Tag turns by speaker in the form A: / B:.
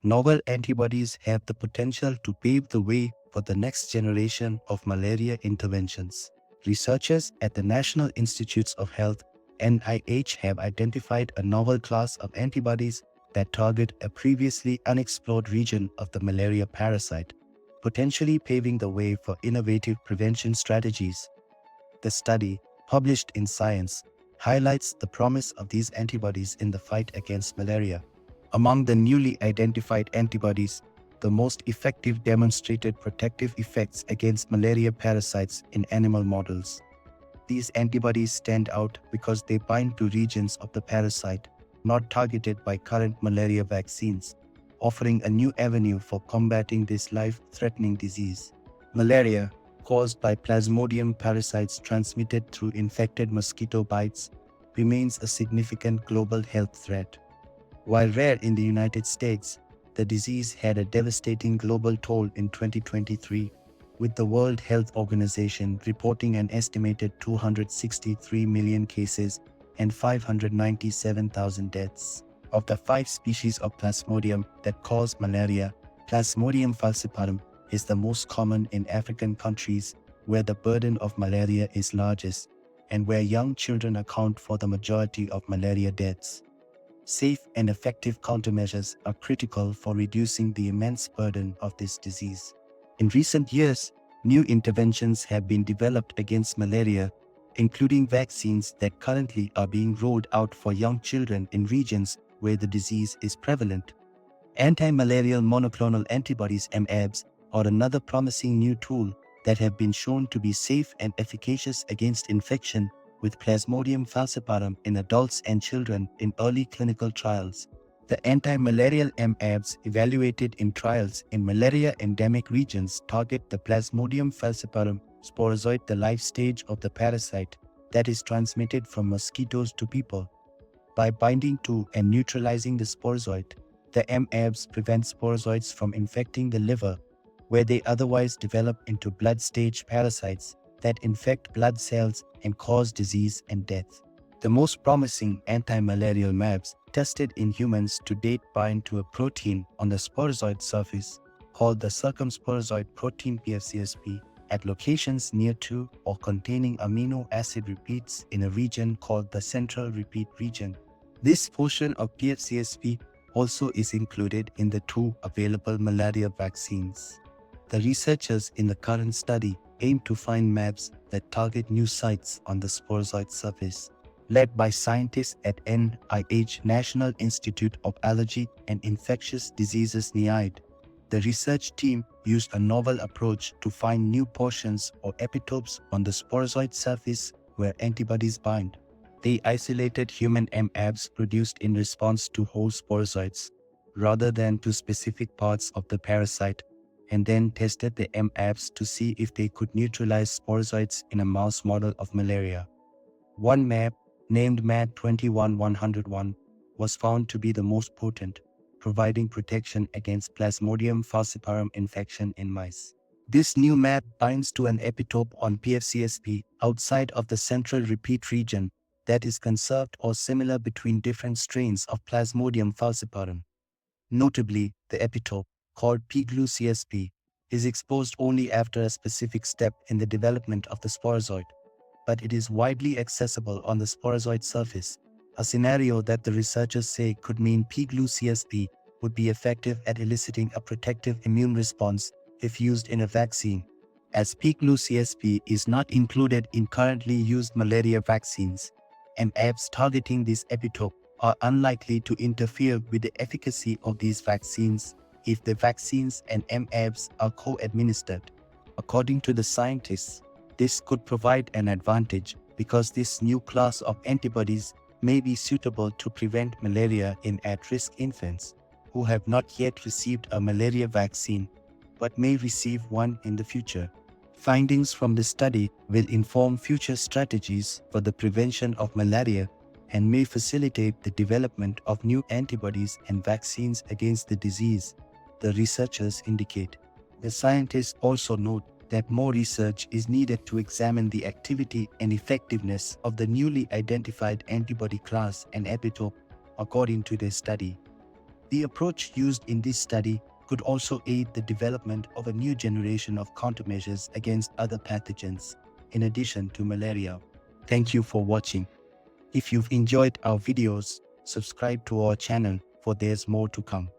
A: Novel antibodies have the potential to pave the way for the next generation of malaria interventions. Researchers at the National Institutes of Health (NIH) have identified a novel class of antibodies that target a previously unexplored region of the malaria parasite, potentially paving the way for innovative prevention strategies. The study, published in Science, highlights the promise of these antibodies in the fight against malaria. Among the newly identified antibodies, the most effective demonstrated protective effects against malaria parasites in animal models. These antibodies stand out because they bind to regions of the parasite not targeted by current malaria vaccines, offering a new avenue for combating this life-threatening disease. Malaria, caused by Plasmodium parasites transmitted through infected mosquito bites, remains a significant global health threat. While rare in the United States, the disease had a devastating global toll in 2023, with the World Health Organization reporting an estimated 263 million cases and 597,000 deaths. Of the 5 species of Plasmodium that cause malaria, Plasmodium falciparum is the most common in African countries where the burden of malaria is largest and where young children account for the majority of malaria deaths. Safe and effective countermeasures are critical for reducing the immense burden of this disease. In recent years, new interventions have been developed against malaria, including vaccines that currently are being rolled out for young children in regions where the disease is prevalent. Anti-malarial monoclonal antibodies (MAbs) are another promising new tool that have been shown to be safe and efficacious against infection with Plasmodium falciparum in adults and children in early clinical trials. The anti-malarial MAbs evaluated in trials in malaria-endemic regions target the Plasmodium falciparum sporozoite, the life stage of the parasite that is transmitted from mosquitoes to people. By binding to and neutralizing the sporozoite, the MAbs prevent sporozoites from infecting the liver, where they otherwise develop into blood-stage parasites that infect blood cells and cause disease and death. The most promising anti-malarial MAbs tested in humans to date bind to a protein on the sporozoid surface called the circumsporozoid protein (PFCSP) at locations near to or containing amino acid repeats in a region called the central repeat region. This portion of PFCSP also is included in the 2 available malaria vaccines. The researchers in the current study aim to find MAbs that target new sites on the sporozoid surface. Led by scientists at NIH National Institute of Allergy and Infectious Diseases (NIAID), the research team used a novel approach to find new portions or epitopes on the sporozoid surface where antibodies bind. They isolated human MAbs produced in response to whole sporozoites, rather than to specific parts of the parasite, and then tested the MAbs to see if they could neutralize sporozoites in a mouse model of malaria. One MAb, named MAD-21101, was found to be the most potent, providing protection against Plasmodium falciparum infection in mice. This new MAb binds to an epitope on PFCSP outside of the central repeat region that is conserved or similar between different strains of Plasmodium falciparum. Notably, the epitope, called pglu-CSP, is exposed only after a specific step in the development of the sporozoid, but it is widely accessible on the sporozoid surface, a scenario that the researchers say could mean pglu-CSP would be effective at eliciting a protective immune response if used in a vaccine, as pglu-CSP is not included in currently used malaria vaccines. MAbs targeting this epitope are unlikely to interfere with the efficacy of these vaccines if the vaccines and MAbs are co-administered. According to the scientists, this could provide an advantage because this new class of antibodies may be suitable to prevent malaria in at-risk infants who have not yet received a malaria vaccine but may receive one in the future. Findings from the study will inform future strategies for the prevention of malaria and may facilitate the development of new antibodies and vaccines against the disease, the researchers indicate. The scientists also note that more research is needed to examine the activity and effectiveness of the newly identified antibody class and epitope according to their study. The approach used in this study could also aid the development of a new generation of countermeasures against other pathogens, in addition to malaria. Thank you for watching. If you've enjoyed our videos, subscribe to our channel for there's more to come.